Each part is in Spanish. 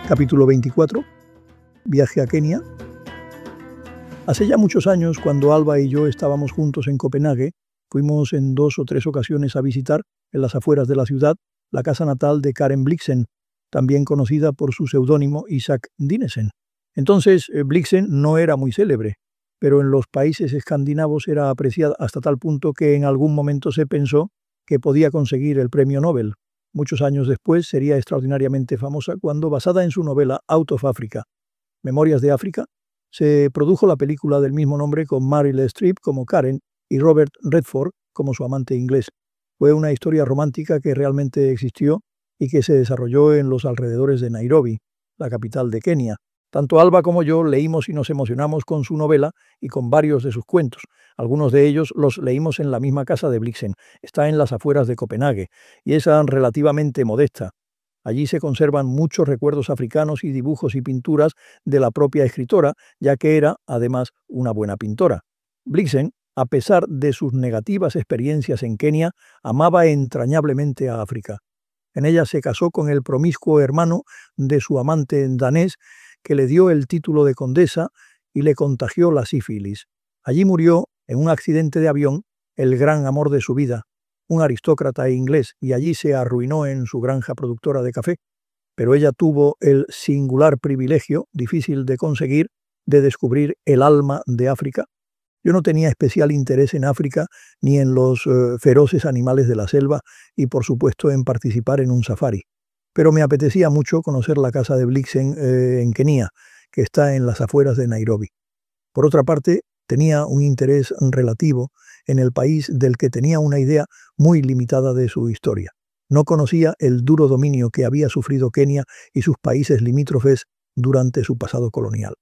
Capítulo 24. Viaje a Kenia. Hace ya muchos años, cuando Alba y yo estábamos juntos en Copenhague, fuimos en 2 o 3 ocasiones a visitar, en las afueras de la ciudad, la casa natal de Karen Blixen, también conocida por su seudónimo Isaac Dinesen. Entonces, Blixen no era muy célebre, pero en los países escandinavos era apreciada hasta tal punto que en algún momento se pensó que podía conseguir el premio Nobel. Muchos años después sería extraordinariamente famosa cuando, basada en su novela Out of Africa, Memorias de África, se produjo la película del mismo nombre con Meryl Streep como Karen y Robert Redford como su amante inglés. Fue una historia romántica que realmente existió y que se desarrolló en los alrededores de Nairobi, la capital de Kenia. Tanto Alba como yo leímos y nos emocionamos con su novela y con varios de sus cuentos. Algunos de ellos los leímos en la misma casa de Blixen. Está en las afueras de Copenhague y es relativamente modesta. Allí se conservan muchos recuerdos africanos y dibujos y pinturas de la propia escritora, ya que era, además, una buena pintora. Blixen, a pesar de sus negativas experiencias en Kenia, amaba entrañablemente a África. En ella se casó con el promiscuo hermano de su amante danés, que le dio el título de condesa y le contagió la sífilis. Allí murió, en un accidente de avión, el gran amor de su vida, un aristócrata inglés, y allí se arruinó en su granja productora de café. Pero ella tuvo el singular privilegio, difícil de conseguir, de descubrir el alma de África. Yo no tenía especial interés en África ni en los feroces animales de la selva y, por supuesto, en participar en un safari. Pero me apetecía mucho conocer la casa de Blixen en Kenia, que está en las afueras de Nairobi. Por otra parte, tenía un interés relativo en el país del que tenía una idea muy limitada de su historia. No conocía el duro dominio que había sufrido Kenia y sus países limítrofes durante su pasado colonial.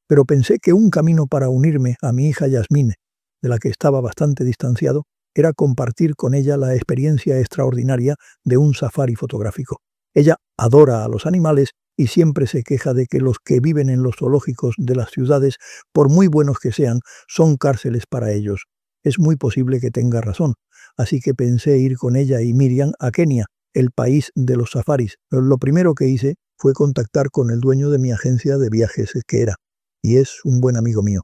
Pero pensé que un camino para unirme a mi hija Yasmine, de la que estaba bastante distanciado, era compartir con ella la experiencia extraordinaria de un safari fotográfico. Ella adora a los animales y siempre se queja de que los que viven en los zoológicos de las ciudades, por muy buenos que sean, son cárceles para ellos. Es muy posible que tenga razón, así que pensé ir con ella y Miriam a Kenia, el país de los safaris. Lo primero que hice fue contactar con el dueño de mi agencia de viajes, que era, y es un buen amigo mío.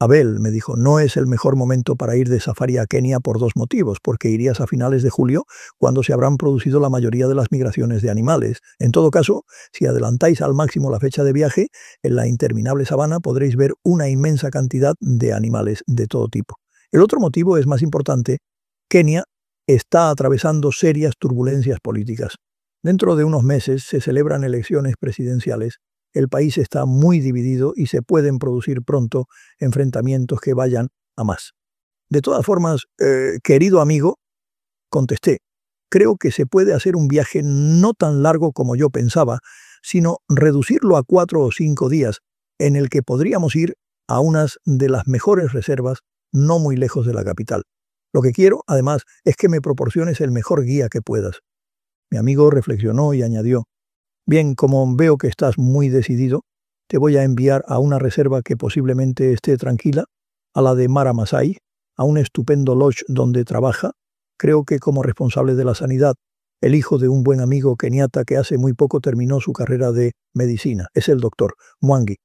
Abel, me dijo, no es el mejor momento para ir de safari a Kenia por 2 motivos, porque irías a finales de julio, cuando se habrán producido la mayoría de las migraciones de animales. En todo caso, si adelantáis al máximo la fecha de viaje, en la interminable sabana podréis ver una inmensa cantidad de animales de todo tipo. El otro motivo es más importante. Kenia está atravesando serias turbulencias políticas. Dentro de unos meses se celebran elecciones presidenciales. El país está muy dividido y se pueden producir pronto enfrentamientos que vayan a más. De todas formas, querido amigo, contesté, creo que se puede hacer un viaje no tan largo como yo pensaba, sino reducirlo a 4 o 5 días, en el que podríamos ir a unas de las mejores reservas no muy lejos de la capital. Lo que quiero, además, es que me proporciones el mejor guía que puedas. Mi amigo reflexionó y añadió, bien, como veo que estás muy decidido, te voy a enviar a una reserva que posiblemente esté tranquila, a la de Mara Masai, a un estupendo lodge donde trabaja, creo que como responsable de la sanidad, el hijo de un buen amigo keniata que hace muy poco terminó su carrera de medicina, es el doctor Mwangi.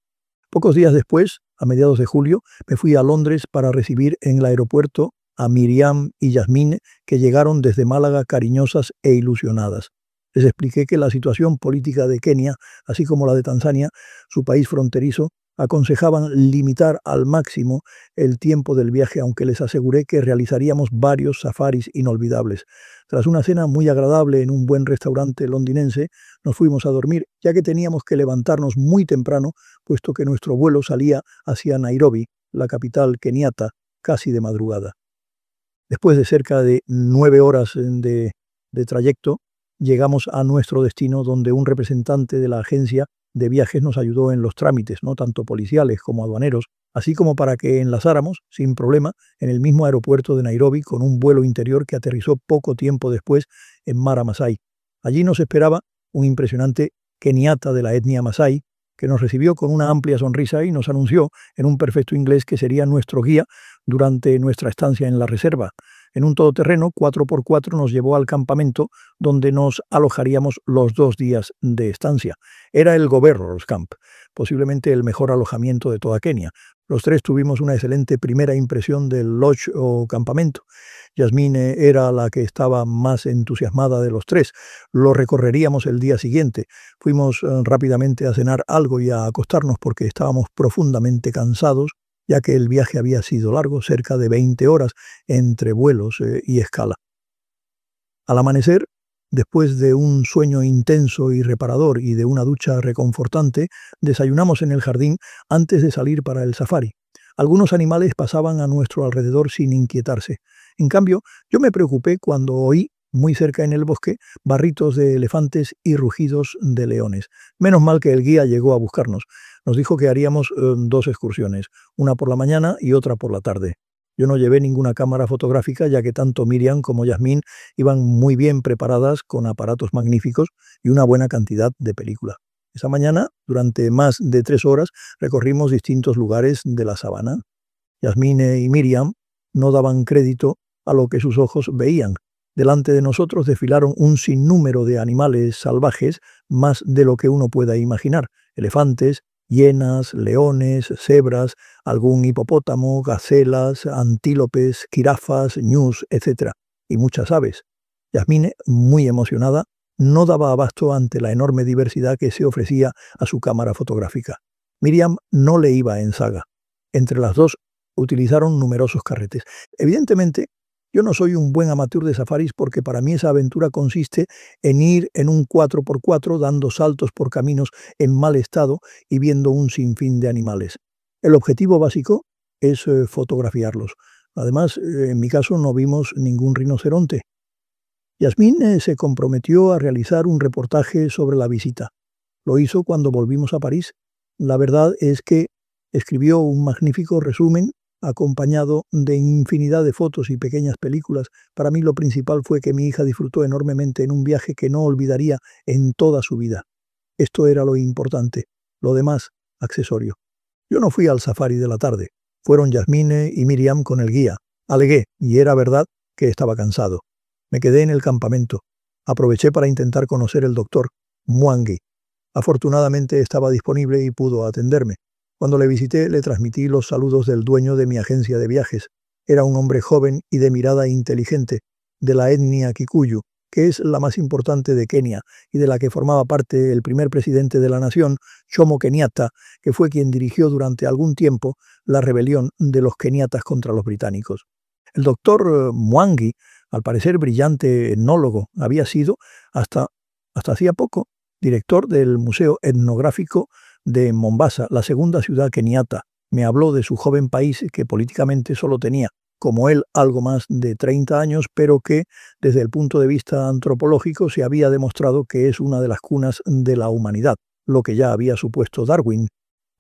Pocos días después, a mediados de julio, me fui a Londres para recibir en el aeropuerto a Miriam y Yasmine, que llegaron desde Málaga cariñosas e ilusionadas. Les expliqué que la situación política de Kenia, así como la de Tanzania, su país fronterizo, aconsejaban limitar al máximo el tiempo del viaje, aunque les aseguré que realizaríamos varios safaris inolvidables. Tras una cena muy agradable en un buen restaurante londinense, nos fuimos a dormir, ya que teníamos que levantarnos muy temprano, puesto que nuestro vuelo salía hacia Nairobi, la capital keniata, casi de madrugada. Después de cerca de 9 horas de trayecto, llegamos a nuestro destino, donde un representante de la agencia de viajes nos ayudó en los trámites, no tanto policiales como aduaneros, así como para que enlazáramos, sin problema, en el mismo aeropuerto de Nairobi con un vuelo interior que aterrizó poco tiempo después en Mara Masai. Allí nos esperaba un impresionante keniata de la etnia Masai, que nos recibió con una amplia sonrisa y nos anunció en un perfecto inglés que sería nuestro guía durante nuestra estancia en la reserva. En un todoterreno 4x4 nos llevó al campamento donde nos alojaríamos los 2 días de estancia. Era el Governor's Camp, posiblemente el mejor alojamiento de toda Kenia. Los tres tuvimos una excelente primera impresión del lodge o campamento. Yasmine era la que estaba más entusiasmada de los tres. Lo recorreríamos el día siguiente. Fuimos rápidamente a cenar algo y a acostarnos porque estábamos profundamente cansados, ya que el viaje había sido largo, cerca de 20 horas, entre vuelos y escala. Al amanecer, después de un sueño intenso y reparador y de una ducha reconfortante, desayunamos en el jardín antes de salir para el safari. Algunos animales pasaban a nuestro alrededor sin inquietarse. En cambio, yo me preocupé cuando oí, muy cerca en el bosque, barritos de elefantes y rugidos de leones. Menos mal que el guía llegó a buscarnos. Nos dijo que haríamos 2 excursiones, una por la mañana y otra por la tarde. Yo no llevé ninguna cámara fotográfica, ya que tanto Miriam como Yasmín iban muy bien preparadas con aparatos magníficos y una buena cantidad de película. Esa mañana, durante más de 3 horas, recorrimos distintos lugares de la sabana. Yasmín y Miriam no daban crédito a lo que sus ojos veían. Delante de nosotros desfilaron un sinnúmero de animales salvajes, más de lo que uno pueda imaginar: elefantes, hienas, leones, cebras, algún hipopótamo, gacelas, antílopes, jirafas, ñus, etc. Y muchas aves. Yasmine, muy emocionada, no daba abasto ante la enorme diversidad que se ofrecía a su cámara fotográfica. Miriam no le iba en zaga. Entre las dos utilizaron numerosos carretes. Evidentemente, yo no soy un buen amateur de safaris porque para mí esa aventura consiste en ir en un 4x4 dando saltos por caminos en mal estado y viendo un sinfín de animales. El objetivo básico es fotografiarlos. Además, en mi caso no vimos ningún rinoceronte. Yasmín se comprometió a realizar un reportaje sobre la visita. Lo hizo cuando volvimos a París. La verdad es que escribió un magnífico resumen acompañado de infinidad de fotos y pequeñas películas. Para mí lo principal fue que mi hija disfrutó enormemente en un viaje que no olvidaría en toda su vida. Esto era lo importante, lo demás, accesorio. Yo no fui al safari de la tarde. Fueron Yasmine y Miriam con el guía. Alegué, y era verdad, que estaba cansado. Me quedé en el campamento. Aproveché para intentar conocer el doctor Mwangi. Afortunadamente estaba disponible y pudo atenderme. Cuando le visité, le transmití los saludos del dueño de mi agencia de viajes. Era un hombre joven y de mirada inteligente, de la etnia Kikuyu, que es la más importante de Kenia y de la que formaba parte el primer presidente de la nación, Jomo Kenyatta, que fue quien dirigió durante algún tiempo la rebelión de los keniatas contra los británicos. El doctor Mwangi, al parecer brillante etnólogo, había sido, hasta hacía poco, director del Museo Etnográfico de Mombasa, la segunda ciudad keniata. Me habló de su joven país que políticamente solo tenía, como él, algo más de 30 años, pero que, desde el punto de vista antropológico, se había demostrado que es una de las cunas de la humanidad, lo que ya había supuesto Darwin.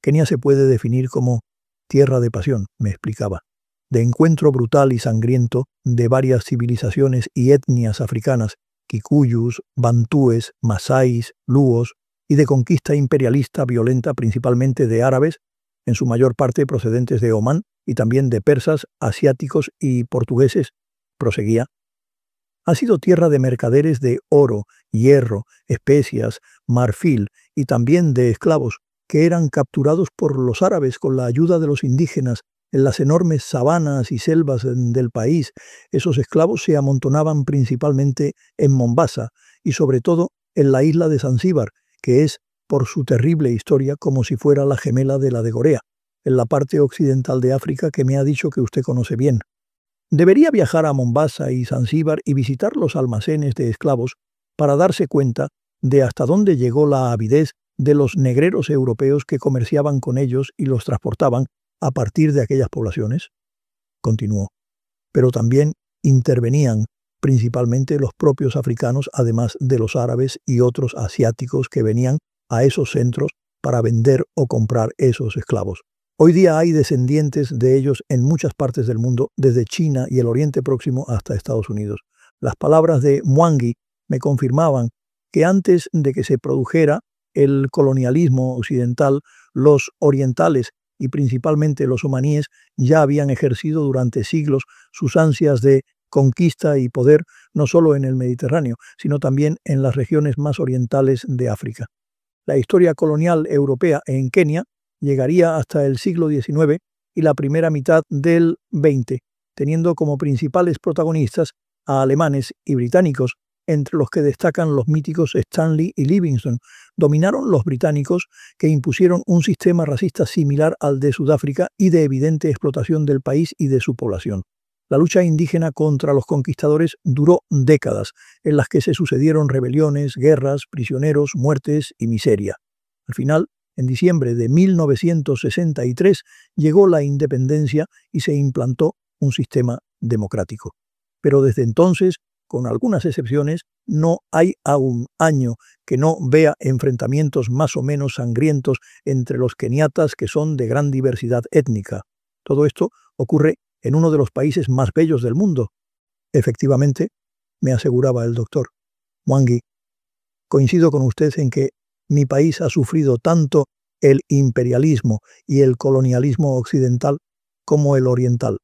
Kenia se puede definir como tierra de pasión, me explicaba, de encuentro brutal y sangriento de varias civilizaciones y etnias africanas, kikuyus, bantúes, masáis, luos, y de conquista imperialista violenta principalmente de árabes, en su mayor parte procedentes de Omán, y también de persas, asiáticos y portugueses, proseguía. Ha sido tierra de mercaderes de oro, hierro, especias, marfil y también de esclavos, que eran capturados por los árabes con la ayuda de los indígenas en las enormes sabanas y selvas del país. Esos esclavos se amontonaban principalmente en Mombasa y sobre todo en la isla de Zanzíbar, que es, por su terrible historia, como si fuera la gemela de la de Corea, en la parte occidental de África que me ha dicho que usted conoce bien. Debería viajar a Mombasa y Zanzíbar y visitar los almacenes de esclavos para darse cuenta de hasta dónde llegó la avidez de los negreros europeos que comerciaban con ellos y los transportaban a partir de aquellas poblaciones. Continuó. Pero también intervenían principalmente los propios africanos, además de los árabes y otros asiáticos que venían a esos centros para vender o comprar esos esclavos. Hoy día hay descendientes de ellos en muchas partes del mundo, desde China y el Oriente Próximo hasta Estados Unidos. Las palabras de Mwangi me confirmaban que antes de que se produjera el colonialismo occidental, los orientales y principalmente los omaníes ya habían ejercido durante siglos sus ansias de conquista y poder no solo en el Mediterráneo, sino también en las regiones más orientales de África. La historia colonial europea en Kenia llegaría hasta el siglo XIX y la primera mitad del XX, teniendo como principales protagonistas a alemanes y británicos, entre los que destacan los míticos Stanley y Livingstone. Dominaron los británicos, que impusieron un sistema racista similar al de Sudáfrica y de evidente explotación del país y de su población. La lucha indígena contra los conquistadores duró décadas, en las que se sucedieron rebeliones, guerras, prisioneros, muertes y miseria. Al final, en diciembre de 1963, llegó la independencia y se implantó un sistema democrático. Pero desde entonces, con algunas excepciones, no hay aún año que no vea enfrentamientos más o menos sangrientos entre los keniatas, que son de gran diversidad étnica. Todo esto ocurre en uno de los países más bellos del mundo. Efectivamente, me aseguraba el doctor Mwangi, coincido con usted en que mi país ha sufrido tanto el imperialismo y el colonialismo occidental como el oriental.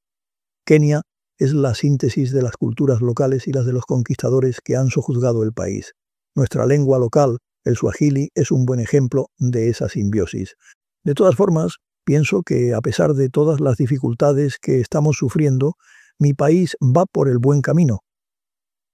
Kenia es la síntesis de las culturas locales y las de los conquistadores que han sojuzgado el país. Nuestra lengua local, el suajili, es un buen ejemplo de esa simbiosis. De todas formas, pienso que a pesar de todas las dificultades que estamos sufriendo, mi país va por el buen camino.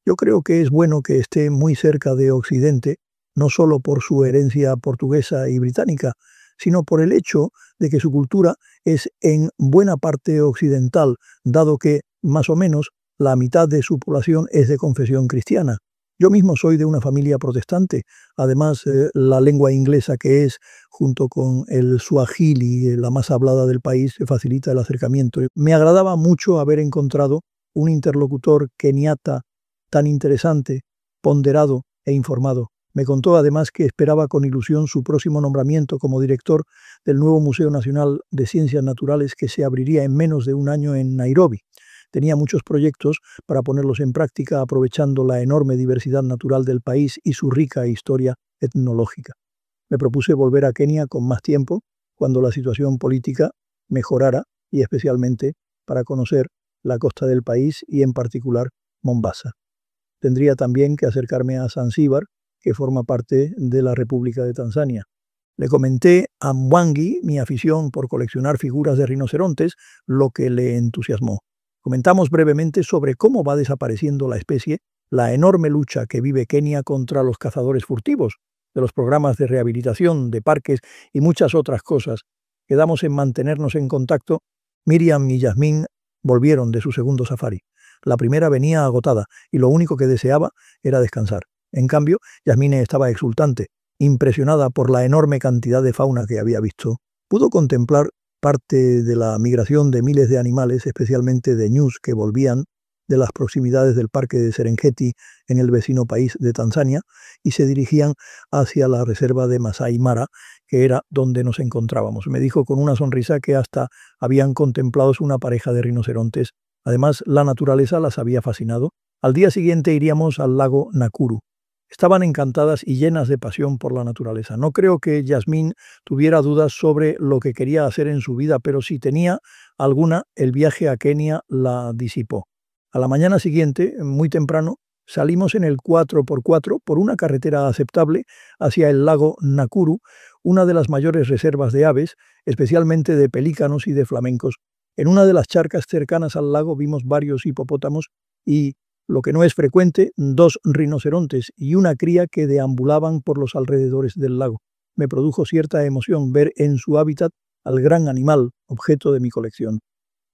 Yo creo que es bueno que esté muy cerca de Occidente, no solo por su herencia portuguesa y británica, sino por el hecho de que su cultura es en buena parte occidental, dado que, más o menos, la mitad de su población es de confesión cristiana. Yo mismo soy de una familia protestante. Además, la lengua inglesa, que es, junto con el suajili, la más hablada del país, facilita el acercamiento. Me agradaba mucho haber encontrado un interlocutor keniata tan interesante, ponderado e informado. Me contó además que esperaba con ilusión su próximo nombramiento como director del nuevo Museo Nacional de Ciencias Naturales, que se abriría en menos de un año en Nairobi. Tenía muchos proyectos para ponerlos en práctica, aprovechando la enorme diversidad natural del país y su rica historia etnológica. Me propuse volver a Kenia con más tiempo, cuando la situación política mejorara, y especialmente para conocer la costa del país y en particular Mombasa. Tendría también que acercarme a Zanzíbar, que forma parte de la República de Tanzania. Le comenté a Mwangi mi afición por coleccionar figuras de rinocerontes, lo que le entusiasmó. Comentamos brevemente sobre cómo va desapareciendo la especie, la enorme lucha que vive Kenia contra los cazadores furtivos, de los programas de rehabilitación, de parques y muchas otras cosas. Quedamos en mantenernos en contacto. Miriam y Yasmín volvieron de su segundo safari. La primera venía agotada y lo único que deseaba era descansar. En cambio, Yasmine estaba exultante, impresionada por la enorme cantidad de fauna que había visto. Pudo contemplar parte de la migración de miles de animales, especialmente de ñus que volvían de las proximidades del parque de Serengeti en el vecino país de Tanzania y se dirigían hacia la reserva de Masai Mara, que era donde nos encontrábamos. Me dijo con una sonrisa que hasta habían contemplado una pareja de rinocerontes. Además, la naturaleza las había fascinado. Al día siguiente iríamos al lago Nakuru. Estaban encantadas y llenas de pasión por la naturaleza. No creo que Yasmín tuviera dudas sobre lo que quería hacer en su vida, pero si tenía alguna, el viaje a Kenia la disipó. A la mañana siguiente, muy temprano, salimos en el 4x4 por una carretera aceptable hacia el lago Nakuru, una de las mayores reservas de aves, especialmente de pelícanos y de flamencos. En una de las charcas cercanas al lago vimos varios hipopótamos y, lo que no es frecuente, 2 rinocerontes y una cría que deambulaban por los alrededores del lago. Me produjo cierta emoción ver en su hábitat al gran animal, objeto de mi colección.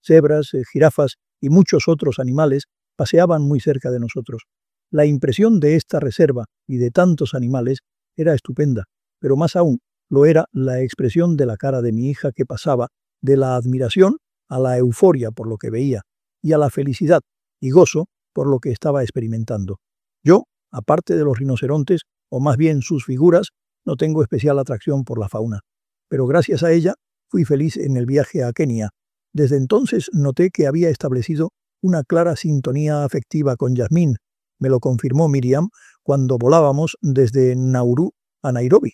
Cebras, jirafas y muchos otros animales paseaban muy cerca de nosotros. La impresión de esta reserva y de tantos animales era estupenda, pero más aún lo era la expresión de la cara de mi hija, que pasaba de la admiración a la euforia por lo que veía y a la felicidad y gozo por lo que estaba experimentando. Yo, aparte de los rinocerontes, o más bien sus figuras, no tengo especial atracción por la fauna, pero gracias a ella fui feliz en el viaje a Kenia. Desde entonces noté que había establecido una clara sintonía afectiva con Yasmín. Me lo confirmó Miriam cuando volábamos desde Nauru a Nairobi.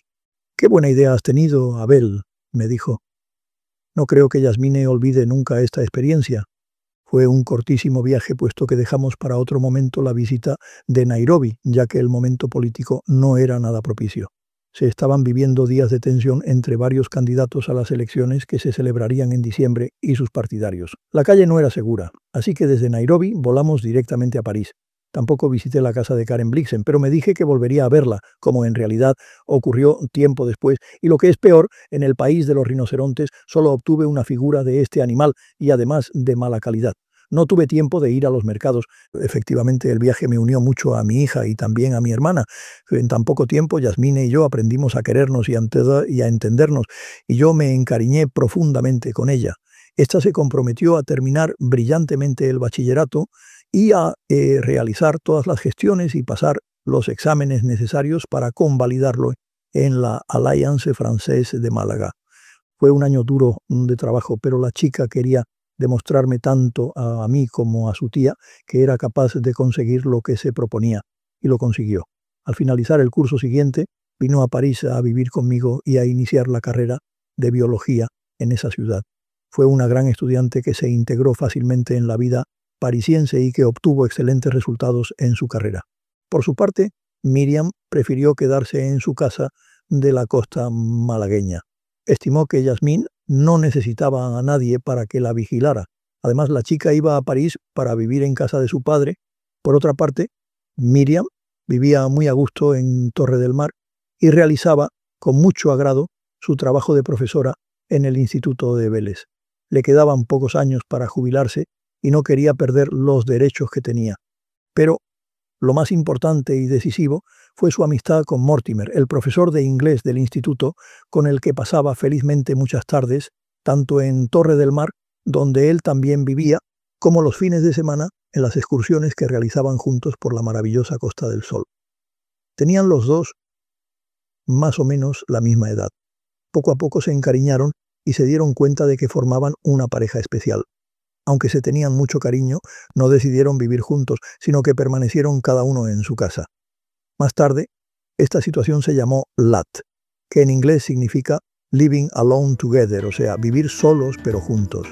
«Qué buena idea has tenido, Abel», me dijo. No creo que Yasmine olvide nunca esta experiencia. Fue un cortísimo viaje, puesto que dejamos para otro momento la visita de Nairobi, ya que el momento político no era nada propicio. Se estaban viviendo días de tensión entre varios candidatos a las elecciones que se celebrarían en diciembre y sus partidarios. La calle no era segura, así que desde Nairobi volamos directamente a París. Tampoco visité la casa de Karen Blixen, pero me dije que volvería a verla, como en realidad ocurrió tiempo después, y lo que es peor, en el país de los rinocerontes solo obtuve una figura de este animal y además de mala calidad. No tuve tiempo de ir a los mercados. Efectivamente, el viaje me unió mucho a mi hija y también a mi hermana. En tan poco tiempo, Yasmine y yo aprendimos a querernos y a entendernos, y yo me encariñé profundamente con ella. Esta se comprometió a terminar brillantemente el bachillerato y a realizar todas las gestiones y pasar los exámenes necesarios para convalidarlo en la Alliance Française de Málaga. Fue un año duro de trabajo, pero la chica quería demostrarme tanto a mí como a su tía que era capaz de conseguir lo que se proponía, y lo consiguió. Al finalizar el curso siguiente, vino a París a vivir conmigo y a iniciar la carrera de biología en esa ciudad. Fue una gran estudiante que se integró fácilmente en la vida parisiense y que obtuvo excelentes resultados en su carrera. Por su parte, Miriam prefirió quedarse en su casa de la costa malagueña. Estimó que Yasmín no necesitaba a nadie para que la vigilara. Además, la chica iba a París para vivir en casa de su padre. Por otra parte, Miriam vivía muy a gusto en Torre del Mar y realizaba con mucho agrado su trabajo de profesora en el Instituto de Vélez. Le quedaban pocos años para jubilarse y no quería perder los derechos que tenía. Pero lo más importante y decisivo fue su amistad con Mortimer, el profesor de inglés del instituto, con el que pasaba felizmente muchas tardes, tanto en Torre del Mar, donde él también vivía, como los fines de semana en las excursiones que realizaban juntos por la maravillosa Costa del Sol. Tenían los dos más o menos la misma edad. Poco a poco se encariñaron y se dieron cuenta de que formaban una pareja especial. Aunque se tenían mucho cariño, no decidieron vivir juntos, sino que permanecieron cada uno en su casa. Más tarde, esta situación se llamó LAT, que en inglés significa Living Alone Together, o sea, vivir solos pero juntos.